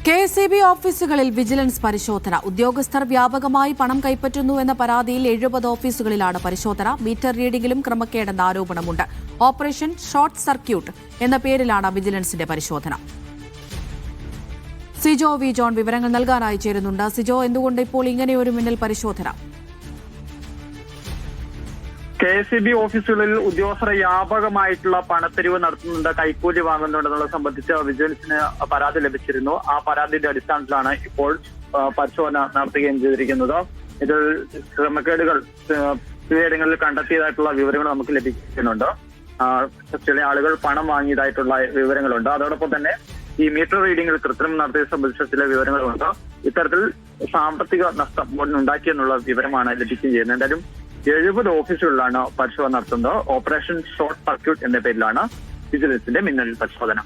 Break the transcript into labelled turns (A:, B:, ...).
A: KSEB ഓഫീസുകളിൽ vigilance പരിശോധന. ഉദ്യോഗസ്ഥർ വ്യാപകമായി പണം കൈപ്പറ്റുന്നുവെന്ന പരാതിയിൽ 70 ഓഫീസുകളിലാണ് പരിശോധന. മീറ്റർ റീഡിംഗിലും ക്രമക്കേടെന്ന ആരോപണമുണ്ട്. ഓപ്പറേഷൻ ഷോർട്ട് സർക്യൂട്ട് എന്ന പേരിലാണ് വിജിലൻസിന്റെ പരിശോധന. സിജോ വി ജോൺ വിവരങ്ങൾ നൽകാനായി ചേരുന്നുണ്ട്. സിജോ, എന്തുകൊണ്ട് ഇപ്പോൾ ഇങ്ങനെയൊരു മിന്നൽ പരിശോധന?
B: KSEB ഓഫീസുകളിൽ ഉദ്യോഗസ്ഥർ വ്യാപകമായിട്ടുള്ള പണത്തെരിവ് നടത്തുന്നുണ്ട്, കൈക്കൂലി വാങ്ങുന്നുണ്ടെന്നുള്ളത് സംബന്ധിച്ച് വിജിലൻസിന് പരാതി ലഭിച്ചിരുന്നു. ആ പരാതിയുടെ അടിസ്ഥാനത്തിലാണ് ഇപ്പോൾ പരിശോധന നടത്തുകയും ചെയ്തിരിക്കുന്നത്. ഇതിൽ ക്രമക്കേടുകൾ ചിലയിടങ്ങളിൽ കണ്ടെത്തിയതായിട്ടുള്ള വിവരങ്ങൾ നമുക്ക് ലഭിക്കുന്നുണ്ട്. ചില ആളുകൾ പണം വാങ്ങിയതായിട്ടുള്ള വിവരങ്ങളുണ്ട്. അതോടൊപ്പം തന്നെ ഈ മീറ്റർ റീഡിംഗിൽ കൃത്രിമം നടത്തിയത് സംബന്ധിച്ച ചില വിവരങ്ങളുണ്ട്. ഇത്തരത്തിൽ സാമ്പത്തിക നഷ്ടം ഉണ്ടാക്കിയെന്നുള്ള വിവരമാണ് ലഭിക്കുകയും ചെയ്യുന്നത്. എന്തായാലും 70 ഓഫീസുകളിലാണ് പരിശോധന നടത്തുന്നത്. ഓപ്പറേഷൻ ഷോർട്ട് സർക്യൂട്ട് എന്ന പേരിലാണ് വിജിലൻസിന്റെ മിന്നൽ പരിശോധന.